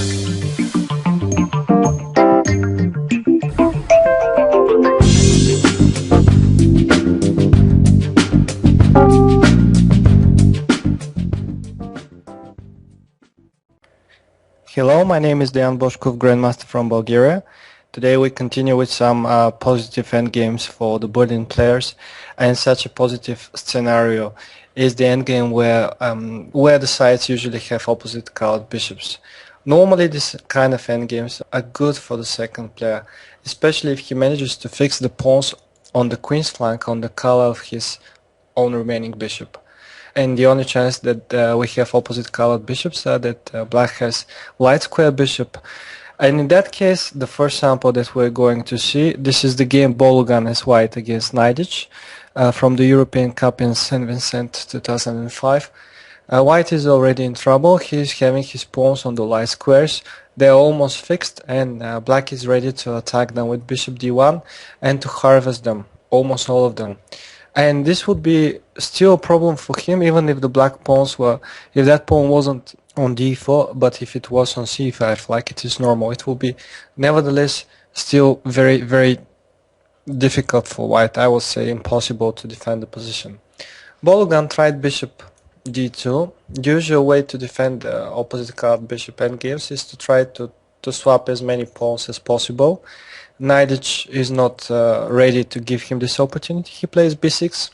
Hello, my name is Dejan Boshkov, Grandmaster from Bulgaria. Today we continue with some positive endgames for the Berlin players, and such a positive scenario is the endgame where the sides usually have opposite colored bishops. Normally this kind of endgames are good for the second player, especially if he manages to fix the pawns on the queen's flank on the color of his own remaining bishop. And the only chance that we have opposite colored bishops are that black has light square bishop. And in that case, the first sample that we're going to see, this is the game Bologan as white against Naidic from the European Cup in St. Vincent 2005. White is already in trouble. He's having his pawns on the light squares. They're almost fixed, and black is ready to attack them with bishop d1 and to harvest them, almost all of them. And this would be still a problem for him, even if the black pawns were, if that pawn wasn't on d4, but if it was on c5, like it is normal, it will be nevertheless still very, very difficult for white. I would say impossible to defend the position. Bologan tried bishop d2. The usual way to defend the opposite colored bishop endgames is to try to swap as many pawns as possible. Naidic is not ready to give him this opportunity. He plays b6.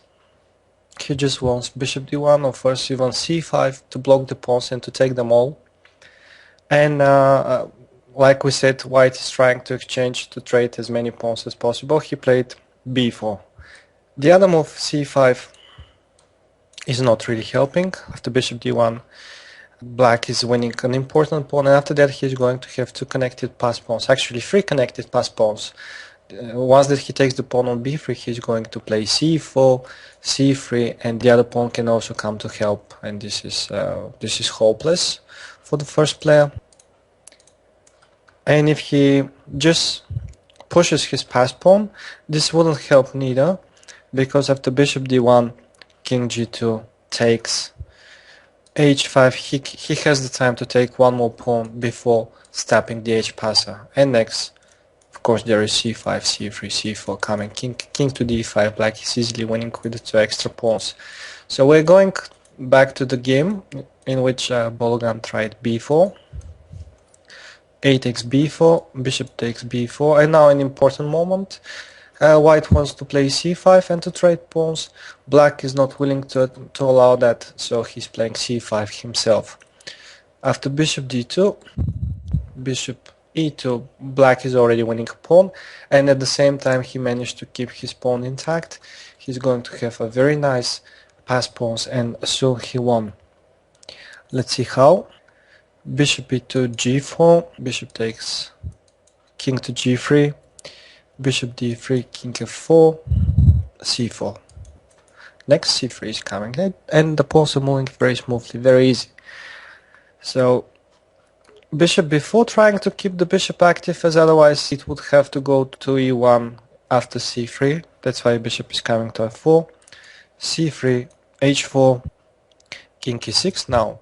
He just wants bishop d1 or first even c5 to block the pawns and to take them all. And like we said, white is trying to exchange, to trade as many pawns as possible. He played b4. The other move, c5, is not really helping. After bishop d1, black is winning an important pawn, and after that he's going to have two connected pass pawns, actually three connected pass pawns. Once that he takes the pawn on b3, he's going to play c4, c3, and the other pawn can also come to help, and this is hopeless for the first player. And if he just pushes his pass pawn, this wouldn't help neither, because after bishop d1, king g2 takes h5, he has the time to take one more pawn before stepping the h-passer. And next, of course, there is c5, c3, c4 coming. King to d5, black is easily winning with the two extra pawns. So we're going back to the game in which Bologan tried b4. A takes b4, bishop takes b4, and now an important moment. White wants to play c5 and to trade pawns. Black is not willing to allow that, so he's playing c5 himself. After bishop d2, bishop e2, black is already winning a pawn, and at the same time he managed to keep his pawn intact. He's going to have a very nice pass pawns, and soon he won. Let's see how. Bishop e2, g4, bishop takes king to g3, bishop d3, king f4, c4. Next c3 is coming, and the pawns are moving very smoothly, very easy. So bishop b4, trying to keep the bishop active, as otherwise it would have to go to e1 after c3. That's why bishop is coming to f4, c3, h4, king e6. Now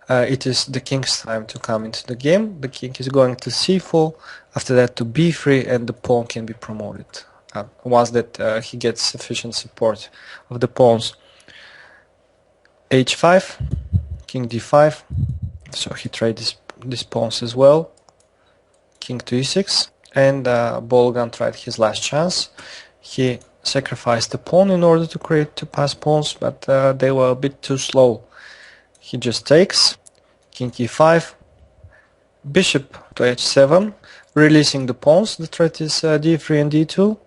it is the king's time to come into the game. The king is going to c4, after that to b3, and the pawn can be promoted once that he gets sufficient support of the pawns. h5, king d5, so he trades these pawns as well. King to e6, and Bologan tried his last chance. He sacrificed the pawn in order to create two pass pawns, but they were a bit too slow. He just takes, king e5, bishop to h7, releasing the pawns. The threat is d3 and d2.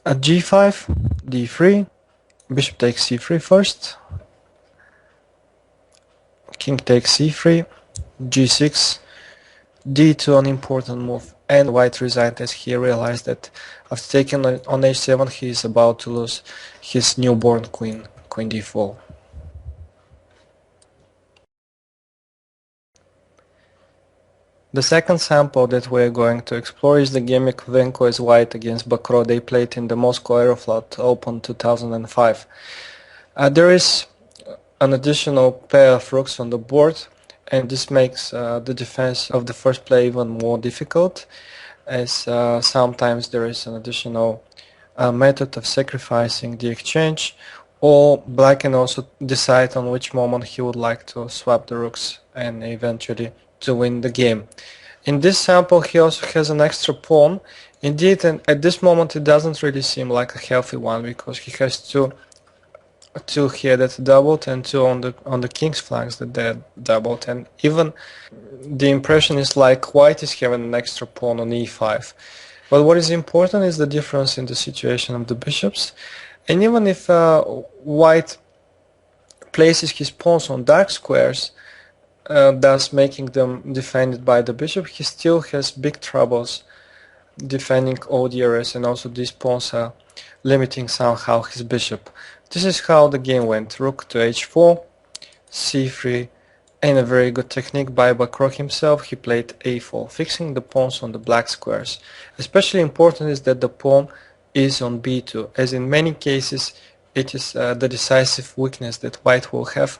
At g5, d3, bishop takes c3 first, king takes c3, g6, d2, an important move, and white resigned as he realized that after taking on h7 he is about to lose his newborn queen, queen d4. The second sample that we're going to explore is the game Yakovenko as white against Bakro. They played in the Moscow Aeroflot Open 2005. There is an additional pair of rooks on the board, and this makes the defense of the first play even more difficult, as sometimes there is an additional method of sacrificing the exchange, or black can also decide on which moment he would like to swap the rooks and eventually to win the game. In this sample he also has an extra pawn. Indeed, and at this moment it doesn't really seem like a healthy one, because he has two here that doubled and two on the king's flanks that they're doubled, and even the impression is like white is having an extra pawn on e5. But what is important is the difference in the situation of the bishops, and even if white places his pawns on dark squares, thus making them defended by the bishop, he still has big troubles defending all the areas, and also these pawns are limiting somehow his bishop. This is how the game went. Rook to h4, c3, and a very good technique by Bakrok himself. He played a4, fixing the pawns on the black squares. Especially important is that the pawn is on b2, as in many cases it is the decisive weakness that white will have,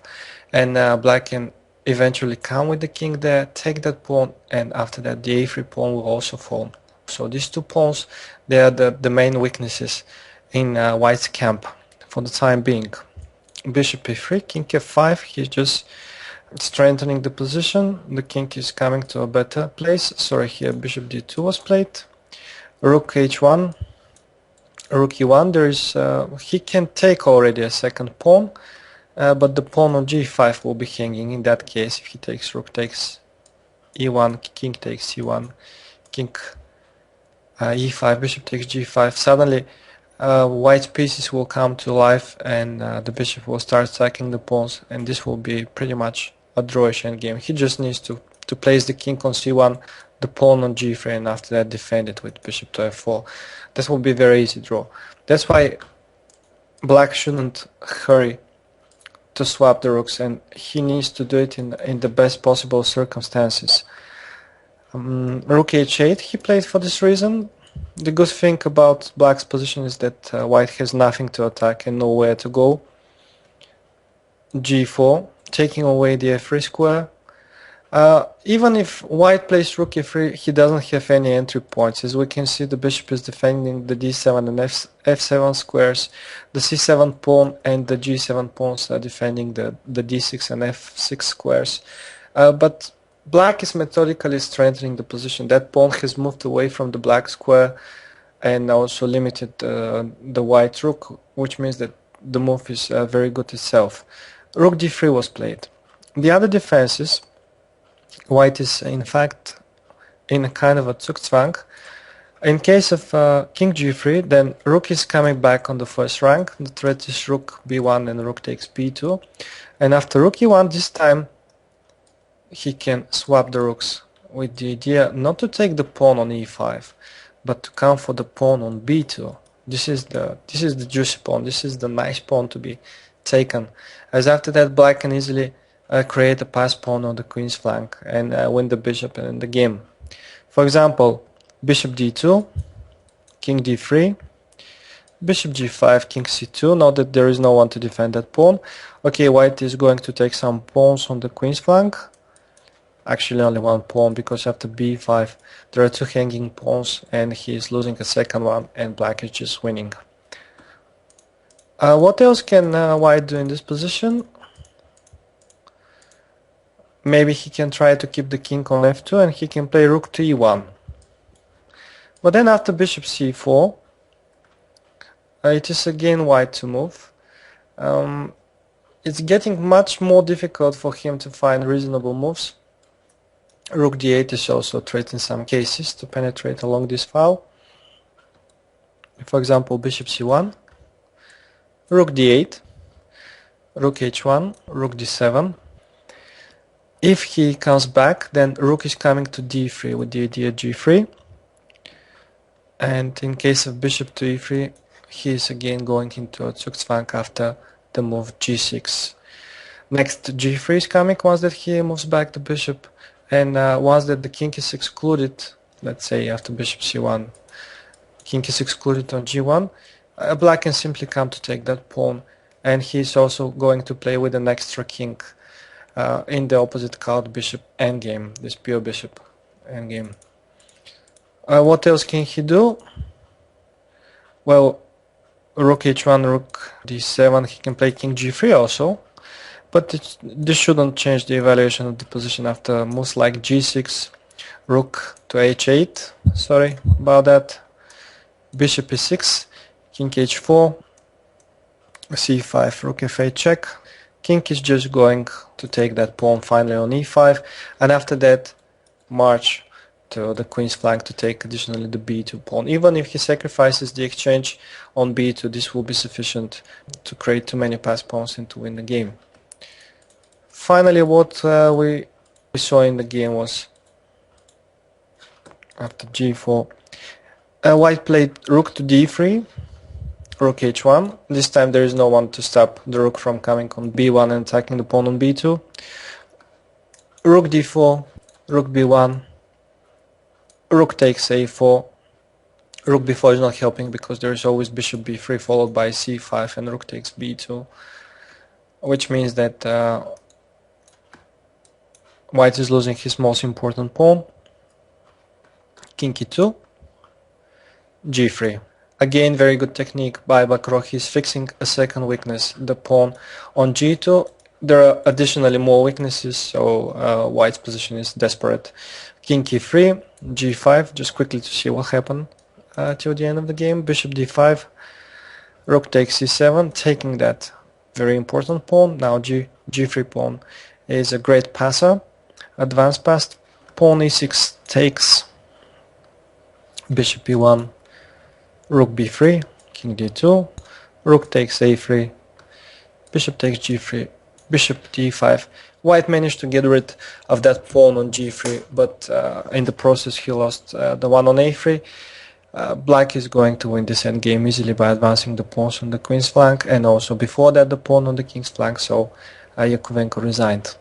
and black can eventually come with the king there, take that pawn, and after that the a3 pawn will also fall. So these two pawns, they are the main weaknesses in white's camp for the time being. Bishop e3, king f5, he's just strengthening the position. The king is coming to a better place. Sorry, here bishop d2 was played. Rook h1, rook e1. There is he can take already a second pawn, but the pawn on g5 will be hanging. In that case, if he takes rook takes e1, king takes e1, king e5, bishop takes g5. Suddenly white's pieces will come to life, and the bishop will start stacking the pawns, and this will be pretty much a drawish endgame. He just needs to place the king on c1, the pawn on g3, and after that defend it with bishop to f4. This will be a very easy draw. That's why black shouldn't hurry to swap the rooks, and he needs to do it in the best possible circumstances. Rook h8 he played for this reason. The good thing about black's position is that white has nothing to attack and nowhere to go. g4, taking away the f3 square. Even if white plays rook e3, he doesn't have any entry points. As we can see, the bishop is defending the d7 and f7 squares. The c7 pawn and the g7 pawns are defending the d6 and f6 squares. But black is methodically strengthening the position. That pawn has moved away from the black square and also limited the white rook, which means that the move is very good itself. Rook d3 was played. The other defenses, white is in fact in a kind of a Zugzwang. In case of king g3, then rook is coming back on the first rank. The threat is rook b1 and rook takes b2. And after rook e1, this time he can swap the rooks with the idea not to take the pawn on e5, but to come for the pawn on b2. This is the juicy pawn. This is the nice pawn to be taken, as after that black can easily create a pass pawn on the queen's flank and win the bishop and the game. For example, bishop d2, king d3, bishop g5, king c2. Now that there is no one to defend that pawn. Okay, white is going to take some pawns on the queen's flank. Actually only one pawn, because after b5 there are two hanging pawns and he is losing a second one and black is just winning. What else can white do in this position? Maybe he can try to keep the king on f2 and he can play rook to e1. But then after bishop c4, it is again white to move. It's getting much more difficult for him to find reasonable moves. Rook d8 is also threat in some cases to penetrate along this file. For example, bishop c1, rook d8, rook h1, rook d7. If he comes back, then rook is coming to d3 with the idea g3. And in case of bishop to e3, he is again going into a Zugzwang after the move g6. Next, g3 is coming once that he moves back the bishop. And once that the king is excluded, let's say after bishop c1, king is excluded on g1, black can simply come to take that pawn, and he's also going to play with an extra king. in the opposite card bishop endgame, this pure bishop endgame. What else can he do? Well, rook h1, rook d7, he can play king g3 also, but this shouldn't change the evaluation of the position after moves like g6, rook to h8, sorry about that, bishop e6, king h4, c5, rook f8 check. King is just going to take that pawn finally on e5, and after that march to the queen's flank to take additionally the b2 pawn. Even if he sacrifices the exchange on b2, this will be sufficient to create too many passed pawns and to win the game. Finally, what we saw in the game was after g4, white played rook to d3, rook h1. This time there is no one to stop the rook from coming on b1 and attacking the pawn on b2. Rook d4, rook b1, rook takes a4. Rook b4 is not helping because there is always bishop b3 followed by c5 and rook takes b2, which means that white is losing his most important pawn. King e2, g3. Again, very good technique by Bakrok. He's fixing a second weakness, the pawn on g2. There are additionally more weaknesses, so white's position is desperate. King e3, g5, just quickly to see what happened till the end of the game. Bishop d5, rook takes c7, taking that very important pawn. Now g3 pawn is a great passer, advanced pass. Pawn e6 takes, bishop e1, rook b3, king d2, rook takes a3, bishop takes g3, bishop d5. White managed to get rid of that pawn on g3, but in the process he lost the one on a3. Black is going to win this endgame easily by advancing the pawns on the queen's flank, and also before that the pawn on the king's flank, so Yakovenko resigned.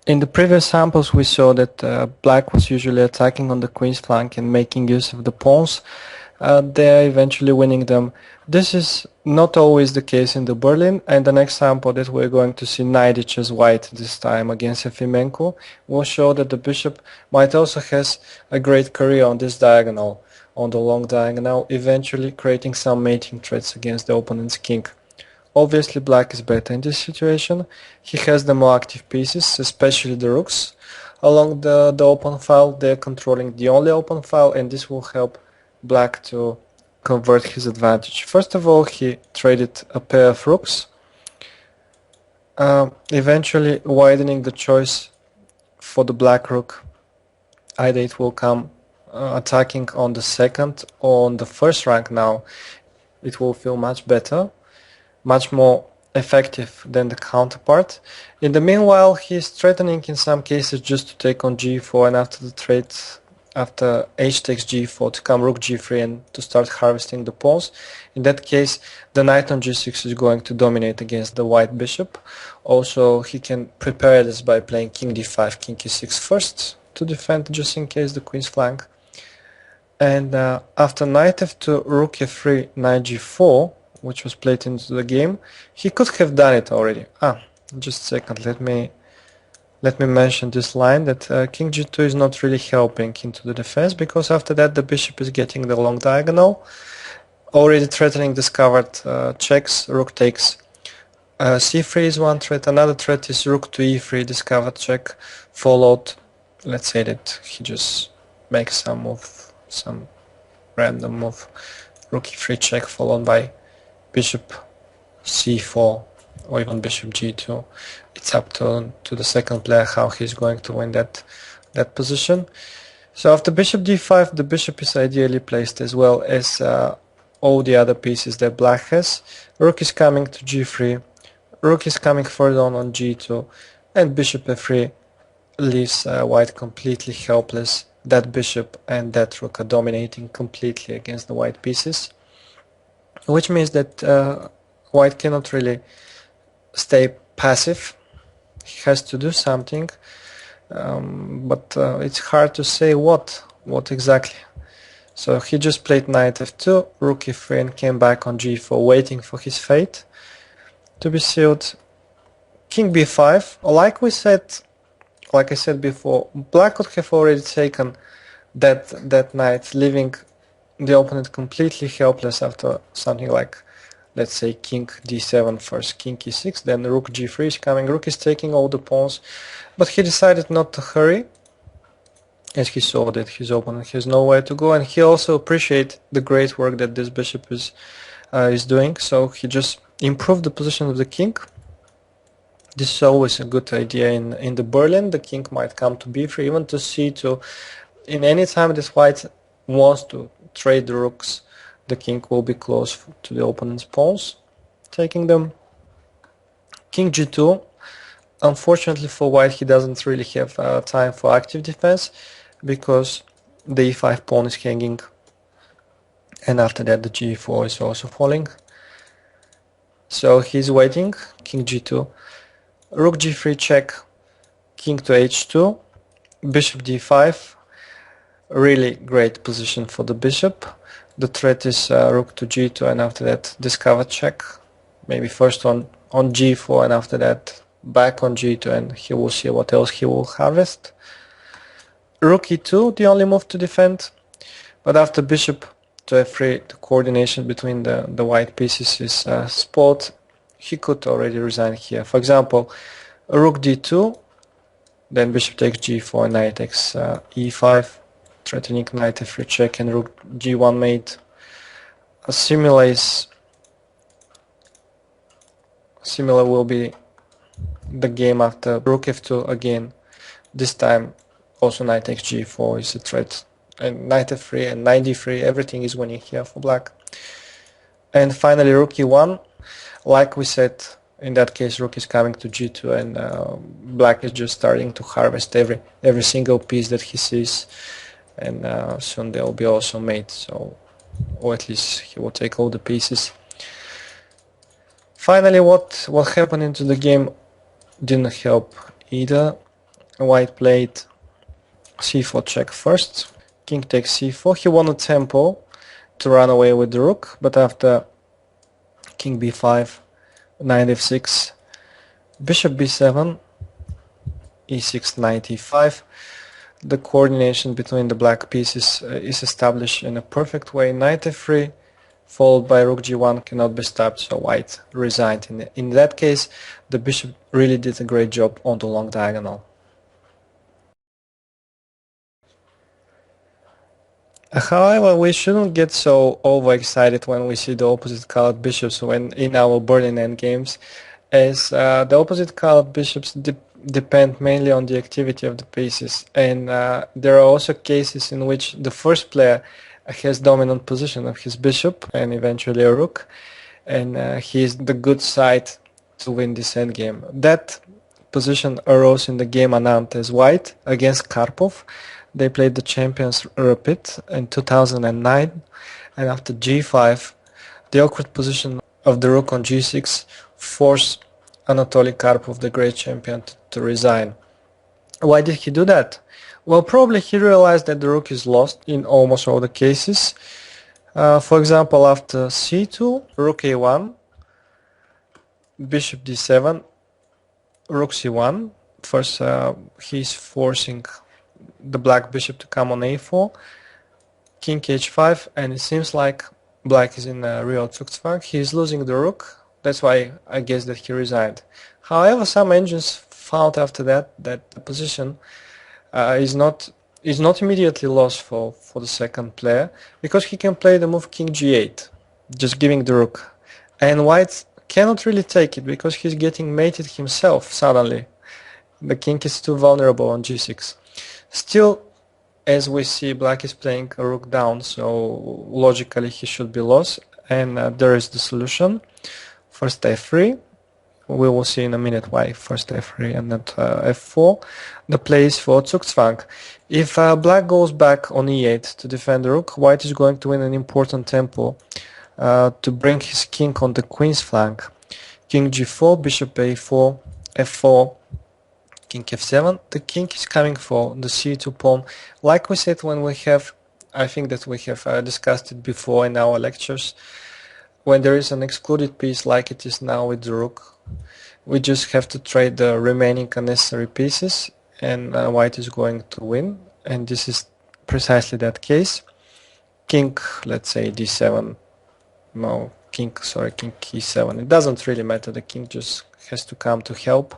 In the previous samples we saw that black was usually attacking on the queen's flank and making use of the pawns. They're eventually winning them. This is not always the case in the Berlin, and the next sample that we're going to see knight h white this time against Efimenko will show that the bishop might also has a great career on this diagonal, on the long diagonal, eventually creating some mating threats against the opponent's king. Obviously black is better in this situation. He has the more active pieces, especially the rooks. Along the open file, they're controlling the only open file, and this will help black to convert his advantage. First of all, he traded a pair of rooks, eventually widening the choice for the black rook. Either it will come attacking on the second or on the first rank now. It will feel much better, much more effective than the counterpart. In the meanwhile, he is threatening in some cases just to take on g4, and after the trade, after h takes g4, to come rook g3 and to start harvesting the pawns. In that case, the knight on g6 is going to dominate against the white bishop. Also, he can prepare this by playing king d5, king e6 first to defend just in case the queen's flank. And after knight f2, rook f3, knight g4, which was played into the game, he could have done it already. Just a second, let me mention this line that king g2 is not really helping into the defense, because after that the bishop is getting the long diagonal, already threatening discovered checks. Rook takes c3 is one threat. Another threat is rook to e3, discovered check, followed, let's say that he just makes some move, some random move, rook e3 check followed by bishop c4 or even bishop g2. It's up to the second player how he's going to win that position. So after bishop d5, the bishop is ideally placed as well as all the other pieces that black has. Rook is coming to g3, rook is coming further on g2, and bishop f3 leaves white completely helpless. That bishop and that rook are dominating completely against the white pieces, which means that white cannot really stay passive. He has to do something, but it's hard to say what exactly. So he just played knight f2, rook e3, and came back on g4, waiting for his fate. to be sealed. King b5. Like I said before, black could have already taken that knight, leaving the opponent completely helpless after something like, let's say, king d7 first, king e6, then rook g3 is coming, rook is taking all the pawns, but he decided not to hurry, as he saw that his opponent has nowhere to go, and he also appreciated the great work that this bishop is doing, so he just improved the position of the king. This is always a good idea in the Berlin. The king might come to b3, even to c2. In any time this white wants to trade the rooks, the king will be close to the opponent's pawns, taking them. King g2. Unfortunately for white, he doesn't really have time for active defense because the e5 pawn is hanging, and after that the g4 is also falling. So he's waiting. King g2. Rook g3 check, king to h2, bishop d5, really great position for the bishop. The threat is rook to g2, and after that discover check, maybe first on g4 and after that back on g2, and he will see what else he will harvest. Rook e2, the only move to defend, but after bishop to f3, the coordination between the white pieces is spoiled. He could already resign here. For example, rook d2, then bishop takes g4, knight takes e5, threatening knight f3 check, and rook g1 mate. Similar will be the game after rook f2 again. This time also knight takes g4 is a threat, and knight f3 and knight d3, everything is winning here for black. And finally rook e1. Like we said, in that case rook is coming to g2, and black is just starting to harvest every single piece that he sees, and soon they will be also made, so, or at least he will take all the pieces. Finally, what happened into the game didn't help either. White played c4 check first, king takes c4. He won a tempo to run away with the rook, but after king b5, knight f6, bishop b7, e6, knight e5. The coordination between the black pieces is established in a perfect way. Knight f3 followed by rook g1 cannot be stopped, so white resigned. In that case, the bishop really did a great job on the long diagonal. However, we shouldn't get so overexcited when we see the opposite colored bishops when in our Berlin endgames, as the opposite colored bishops depend mainly on the activity of the pieces, and there are also cases in which the first player has dominant position of his bishop and eventually a rook, and he is the good side to win this endgame. That position arose in the game announced as white against Karpov. They played the champions Rapid in 2009, and after g5, the awkward position of the rook on g6 forced Anatoly Karpov, the great champion, to resign. Why did he do that? Well, probably he realized that the rook is lost in almost all the cases. For example, after c2, rook a1, bishop d7, rook c1. First, he's forcing the black bishop to come on a4, king h5, and it seems like black is in a real Zugzwang. He is losing the rook. That's why I guess that he resigned. However, some engines found after that the position is not immediately lost for the second player, because he can play the move king g8, just giving the rook, and white cannot really take it because he's getting mated himself suddenly. The king is too vulnerable on g6. Still, as we see, black is playing a rook down, so logically he should be lost, and there is the solution. First f3. We will see in a minute why first f3 and not f4. The play is for Zugzwang. If black goes back on e8 to defend the rook, white is going to win an important tempo to bring his king on the queen's flank. King g4, bishop a4, f4, king f7. The king is coming for the c2 pawn. Like we said when we have, I think that we have discussed it before in our lectures, when there is an excluded piece like it is now with the rook, we just have to trade the remaining unnecessary pieces, and white is going to win, and this is precisely that case. King, let's say d7, no, king e7, it doesn't really matter, the king just has to come to help.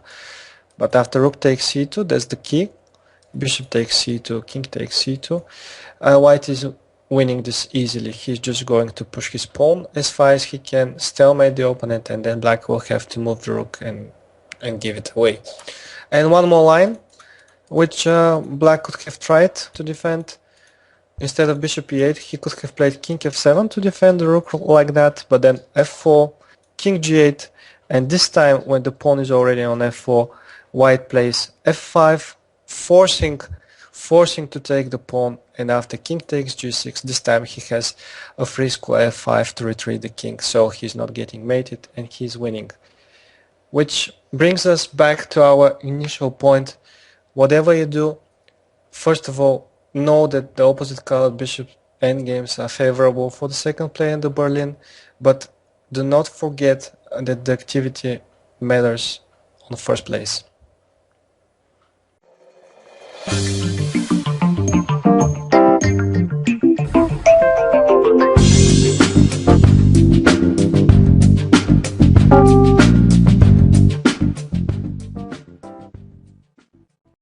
But after rook takes c2, that's the key. Bishop takes c2, king takes c2. White is winning this easily. He's just going to push his pawn as far as he can, stalemate the opponent, and then black will have to move the rook and give it away. And one more line, which black could have tried to defend. Instead of bishop e8, he could have played king f7 to defend the rook like that, but then f4, king g8, and this time when the pawn is already on f4, white plays f5, forcing to take the pawn, and after king takes g6, this time he has a free square f5 to retrieve the king, so he's not getting mated and he's winning. Which brings us back to our initial point. Whatever you do, first of all, know that the opposite colored bishop endgames are favorable for the second player in the Berlin, but do not forget that the activity matters on the first place.